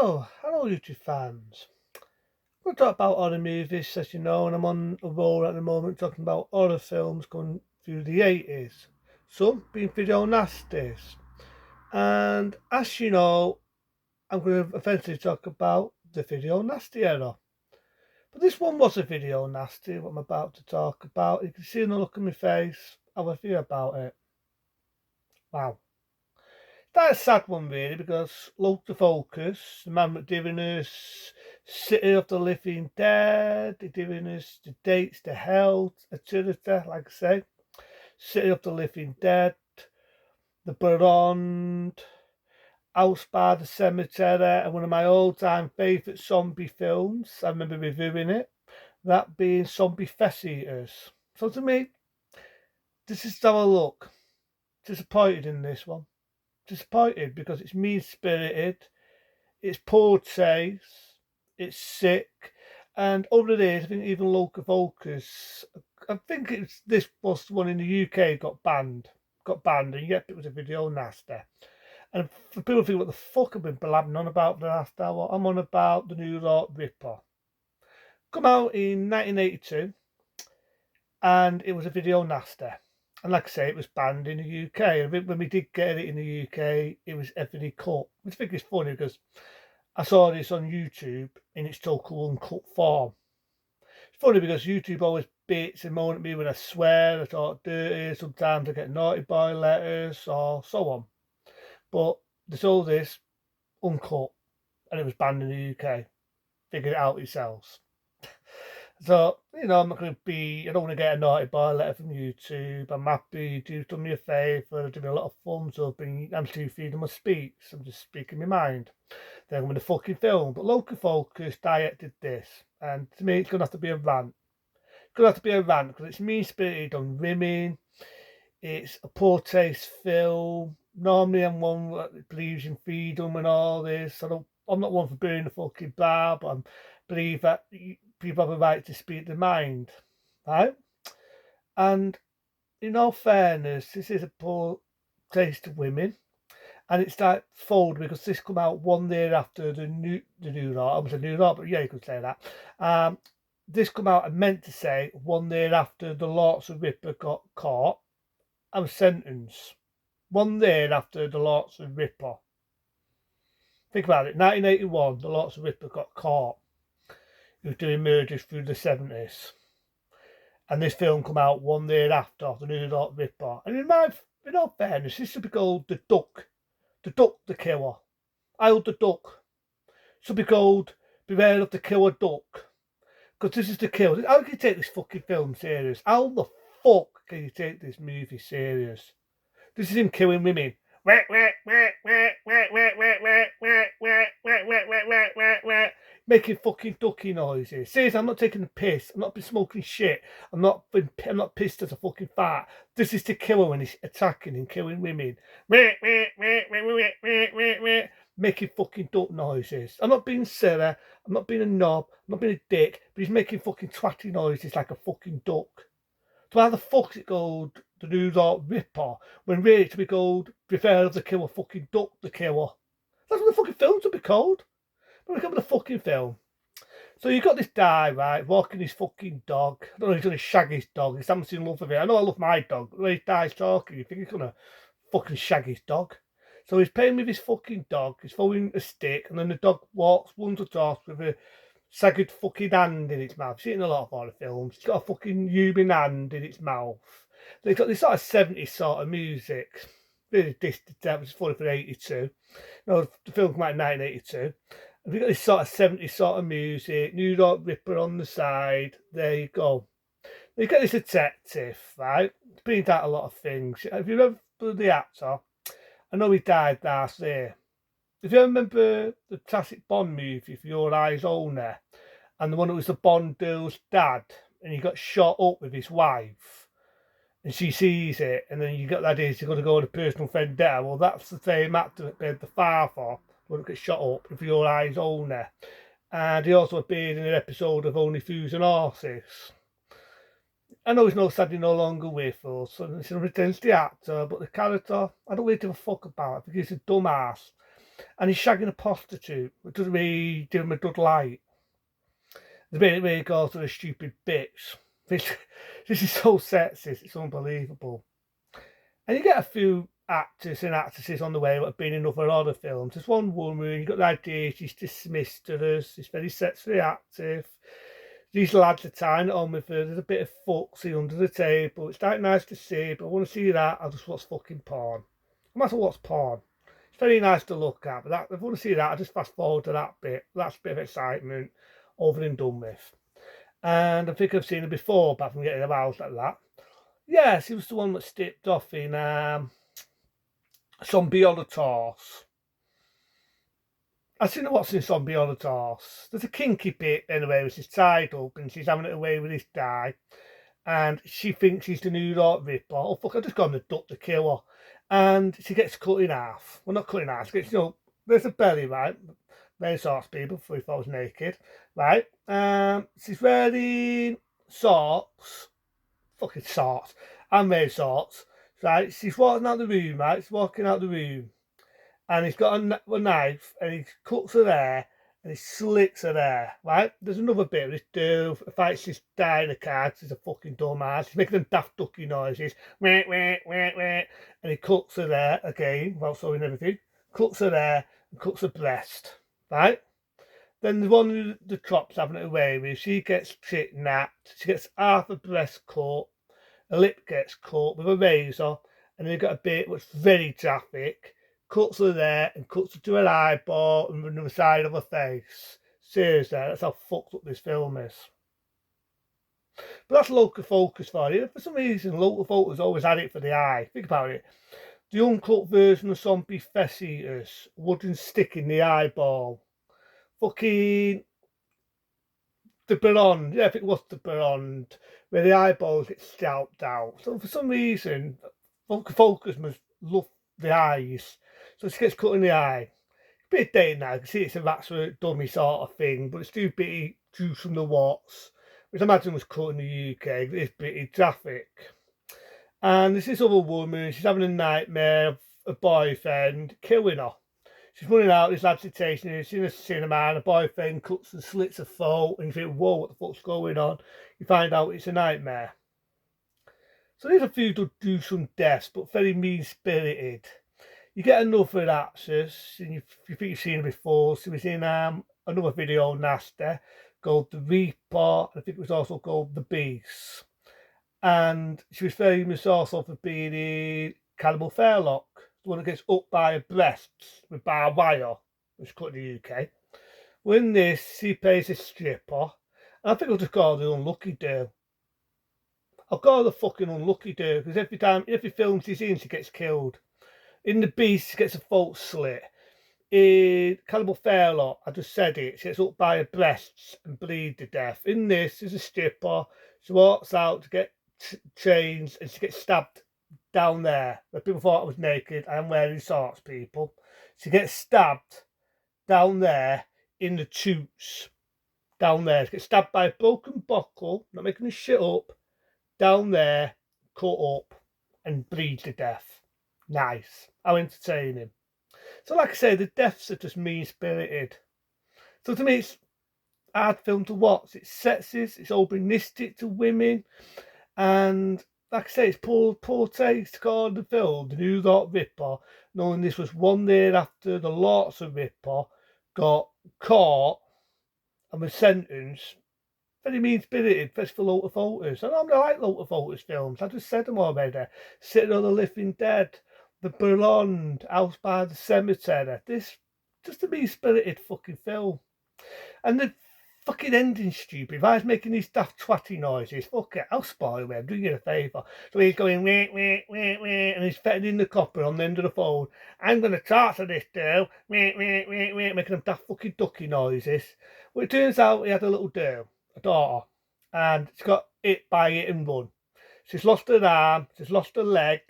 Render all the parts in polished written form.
Hello YouTube fans. We'll talk about horror movies, as you know, and I'm on a roll at the moment talking about horror films going through the 80s. Some being video nasties. And as you know, I'm going to eventually talk about the video nasty era. But this one was a video nasty, what I'm about to talk about. You can see in the look on my face how I feel about it. Wow. That's a sad one, really, because Local Focus, the man that giving us City of the Living Dead, they're giving us the dates to hell, eternity, like I say, City of the Living Dead, The Blonde, House by the Cemetery, and one of my all-time favourite zombie films. I remember reviewing it, that being Zombie Fest Eaters. So to me, this is how I look. Disappointed in this one. Disappointed because it's mean-spirited. It's poor taste, it's sick, and over the years, I think even Local Focus, I think this was the one in the UK got banned, and yet it was a video nasty. And for people who think, what the fuck I've been blabbing on about the last hour, I'm on about the New York Ripper. Come out in 1982, and it was a video nasty. And like I say, it was banned in the UK. And when we did get it in the UK, it was heavily cut. Which I think is funny because I saw this on YouTube in its total uncut form. It's funny because YouTube always bits and moan at me when I swear, I talk dirty, sometimes I get naughty boy letters or so on. But they sold this uncut and it was banned in the UK. Figure it out yourselves. So, I'm not going to I don't want to get a naughty boy letter from YouTube. I'm happy you've done me a favour, done me a lot of thumbs up, and I'm too freedom of speech. I'm just speaking my mind. Then with the fucking film. But Local Focus directed this, and to me, it's going to have to be a rant. It's going to have to be a rant because it's mean-spirited on women. It's a poor taste film. Normally, I'm one that believes in freedom and all this. I'm not one for burning the fucking bar, but I believe that people have a right to speak their mind, right? And in all fairness, this is a poor taste of women. And it's that fold because this come out 1 year after the new law. I was a new law, but yeah, you could say that. This come out, I meant to say 1 year after the Lords of Ripper got caught and sentenced. 1 year after the Lords of Ripper. Think about it. 1981, the Lords of Ripper got caught. He was doing murders through the 70s. And this film come out 1 year after the New York Ripper. And in all fairness, this should be called The Duck. The Duck the Killer. I'll the Duck. Should be called Beware of the Killer Duck. Because this is the kill. How can you take this fucking film serious? How the fuck can you take this movie serious? This is him killing women. Making fucking ducky noises. Seriously, I'm not taking the piss. I'm not been smoking shit. I'm not pissed as a fucking fart. This is the killer when he's attacking and killing women. Making fucking duck noises. I'm not being silly. I'm not being a knob. I'm not being a dick. But he's making fucking twatty noises like a fucking duck. So how the fuck's it called the New York Ripper when really it should be called Beware of the Killer fucking Duck the Killer? That's what the fucking film should be called. When we come to the fucking film. So you've got this guy, right, walking his fucking dog. I don't know if he's going to shag his dog. He's having seen love of it. I know I love my dog, but when this guy's talking, you think he's going to fucking shag his dog. So he's playing with his fucking dog. He's throwing a stick, and then the dog walks, runs across with a sagged fucking hand in its mouth. You've seen a lot of horror films. It's got a fucking human hand in its mouth. So it's got this sort of 70s sort of music. Really distant. That was funny for 82. No, the film came out in 1982. And we've got this sort of 70s sort of music. New York Ripper on the side. There you go. You get this detective, right? He's been out a lot of things. If you remember the actor, I know he died last year. If you remember the classic Bond movie, For Your Eyes Only, and the one that was the Bond girl's dad, and he got shot up with his wife, and she sees it, and then you got that is you're going to go on a personal vendetta. Well, that's the same actor that played the father, when it got shot up, For Your Eyes Only. And he also appeared in an episode of Only Fools and Horses. I know he's sadly no longer with us, and it's a returns the actor, but the character, I don't really give a fuck about. I think he's a dumbass. and he's shagging a prostitute. It doesn't really do him a good light. The bit where he goes to the stupid bitch. This is so sexist, it's unbelievable. And you get a few actors and actresses on the way that have been in other horror films. There's one woman, you got the idea she's dismissed us, she's very sexually active. These lads are tying it on with her, there's a bit of foxy under the table. It's quite nice to see, but I want to see that, I'll just watch fucking porn. No matter what's porn. It's very nice to look at, but if I want to see that, I just fast forward to that bit. That's a bit of excitement, over and done with. And I think I've seen her before, apart from getting aroused like that. Yes, he was the one that stepped off in Zombie Holocaust. I've seen her watching Zombie Holocaust. There's a kinky bit anyway, which is tied up and she's having it away with this guy. And she thinks he's the New York Ripper. Oh, fuck, I just got him to duck the killer. And she gets cut in half. Well, not cut in half. She gets, there's a belly, right? Very sorts people before he falls naked, right? She's wearing socks. Fucking socks. And made socks. Right? She's walking out the room, right? She's walking out the room. And he's got a knife and he cuts her hair and he slits her hair, right? There's another bit of this dude fights this guy in a car because he's a fucking dumbass. He's making them daft ducky noises. Wait, wait, wait, wait. And he cuts her hair again, while showing everything. Cuts her hair and cuts her breast, right? Then the one who the cop's having it away with, she gets kidnapped. She gets half her breast cut. Her lip gets cut with a razor. And then you've got a bit which is very graphic. Cuts her there and cuts her to her eyeball and the side of her face. Seriously, that's how fucked up this film is. But that's local focus for you. For some reason, local focus always had it for the eye. Think about it. The uncut version of Zombie Flesh Eaters, wooden stick in the eyeball. Fucking the Beyond, yeah, I think it was the Beyond, where the eyeballs get scalped out. So for some reason, focus must love the eyes. So she gets cut in the eye. It's a bit dated now, you can see it's a absolute dummy sort of thing, but it's too bitty juice from the Watts, which I imagine was cut in the UK. It's pretty graphic. And there's this other woman, she's having a nightmare of a boyfriend killing her. She's running out, this lad's chasing her, she's in a cinema, and a boyfriend cuts and slits her throat, and you think, whoa, what the fuck's going on? You find out it's a nightmare. So there's a few gruesome deaths, but very mean-spirited. You get another actress, and you think you've seen her before. She was in another video, Nasty, called The Reaper. I think it was also called The Beast. And she was famous also for being in Cannibal Fairlock, the one that gets up by her breasts with barbed wire, which is cut in the UK. Well, in this, she plays a stripper. And I think I'll just call her the Unlucky Girl. I'll call her the fucking Unlucky Girl, because every film she's in, she gets killed. In The Beast, she gets a throat slit. In Cannibal Fairlock, I just said it, she gets up by her breasts and bleed to death. In this, she's a stripper. She walks out to get changed and she gets stabbed down there. Where people thought I was naked. I am wearing shorts, people. She gets stabbed down there in the toots. Down there. She gets stabbed by a broken bottle, not making this shit up, down there, cut up, and bleeds to death. Nice. How entertaining. So like I say, the deaths are just mean-spirited. So to me, it's a hard film to watch. It's sexist, it's openistic to women, and like I say, it's poor taste to call the film The New York Ripper, knowing this was 1 year after the Lawson Ripper got caught and was sentenced. Very mean-spirited, for local photos. I don't like local photos films. I just said them already. City of the Living Dead, The Blonde, House by the Cemetery. This just a mean-spirited fucking film. And the fucking ending's stupid. If I was making these daft twatty noises, fuck it, I'll spoil it. I'm doing you a favour. So he's going, wait, wait, wait, wait, and he's fetting the copper on the end of the phone. I'm going to talk to this girl, wait, wait, wait, wait, making them daft fucking ducky noises. Well, it turns out he had a little girl, a daughter, and she got hit by it and run. She's lost her arm, she's lost her leg,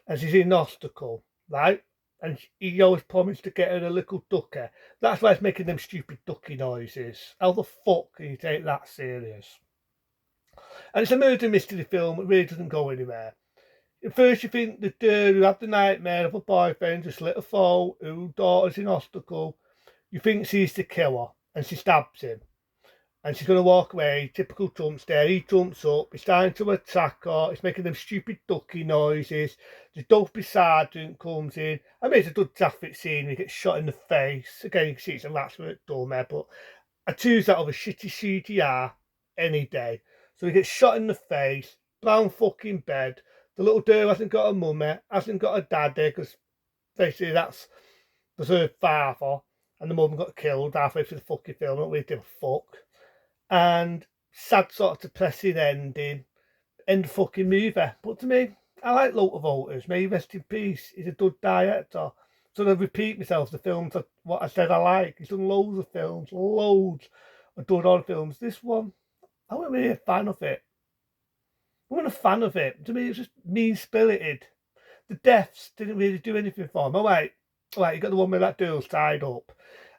and she's in hospital, right? And he always promised to get her a little ducker. That's why he's making them stupid ducky noises. How the fuck can you take that serious? And it's a murder mystery film. It really doesn't go anywhere. At first you think the girl who had the nightmare of a boyfriend just let her fall, whose daughter's in hospital, you think she's the killer, and she stabs him. And she's going to walk away, typical Trump stare. He jumps up, he's starting to attack her, he's making them stupid ducky noises. The dopey sergeant comes in. I mean, it's a good graphic scene, he gets shot in the face. Again, you can see it's a last minute dumber, but I choose that over shitty CGI any day. So he gets shot in the face, brown fucking bed. The little girl hasn't got a mummy, hasn't got a daddy, because basically that's her father, and the mum got killed halfway through the fucking film. I don't really give a fuck. And sad sort of depressing ending, end fucking movie. But to me, I like Local Voters. May he rest in peace. He's a good director. So I repeat myself, the films, what I said I like. He's done loads of films, loads of good horror films. This one, I wasn't really a fan of it. I wasn't a fan of it. To me, it was just mean-spirited. The deaths didn't really do anything for him. All right, you got the one where that girl's tied up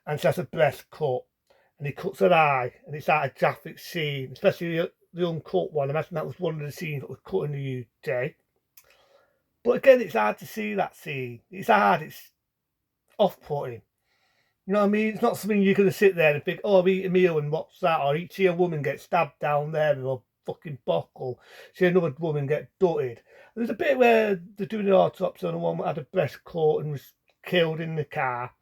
and she has her breast cut. And he cuts her eye, and it's that a graphic scene, especially the uncut one. I imagine that was one of the scenes that was cut in the UK. But again, it's hard to see that scene. It's hard, it's off-putting. You know what I mean? It's not something you're going to sit there and think, oh, I'll eat a meal and what's that? Or you see a woman get stabbed down there with a fucking buckle. See another woman get gutted. There's a bit where they're doing the autopsy on a woman that had a breast cut and was killed in the car.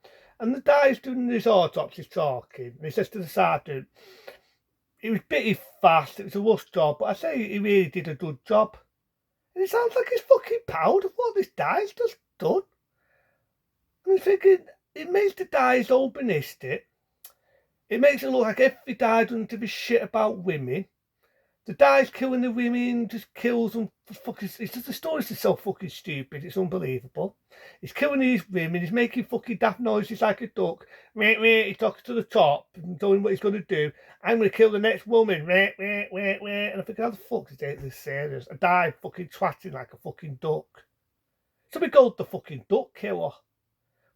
And the guy's doing his autopsy talking, and he says to the sergeant, it was bitty fast, it was a rush job, but I say he really did a good job. And it sounds like he's fucking proud of what this guy's just done. And I'm thinking, it makes the guys openistic. It makes it look like every guy doesn't give a shit about women. The guy's killing the women, just kills them for fucking. It's just the story's just so fucking stupid. It's unbelievable. He's killing these women. He's making fucking daft noises like a duck. He's talking to the top and doing what he's going to do. I'm going to kill the next woman. And I think, how the fuck is this serious? A guy fucking twatting like a fucking duck. So we called the fucking duck killer.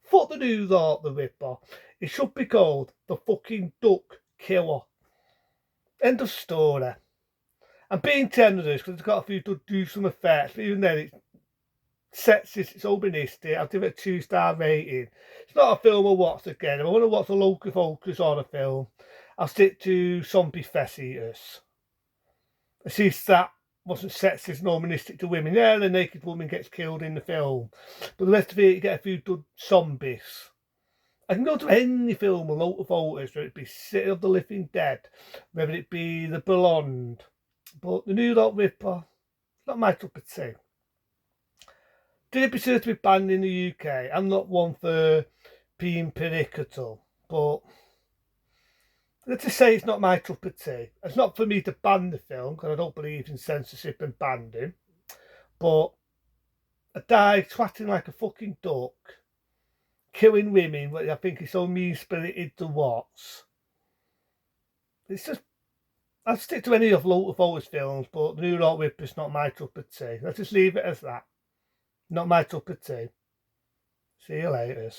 Fuck the New York, the Ripper. It should be called the fucking duck killer. End of story. I'm being generous because it's got a few gruesome effects, but even then, it's sexist, it's openistic. I'll give it a 2-star rating. It's not a film I'll watch again. If I want to watch a local focus on a film, I'll stick to Zombie Fest Eaters. I see that wasn't sexist and openistic to women. Yeah, the naked woman gets killed in the film, but the rest of it, you get a few good zombies. I can go to any film with local voters, whether it be City of the Living Dead, whether it be The Blonde. But the New York Ripper, not my cup of tea. Did it deserve to be banned in the UK? I'm not one for being political, but let's just say it's not my cup of tea. It's not for me to ban the film, because I don't believe in censorship and banning. But a guy twatting like a fucking duck, killing women, what I think is so mean-spirited to watch. It's just, I'll stick to any of Local Voters films, but the New York Ripper's not my cup of tea. Let's just leave it as that. Not my cup of tea. See you later.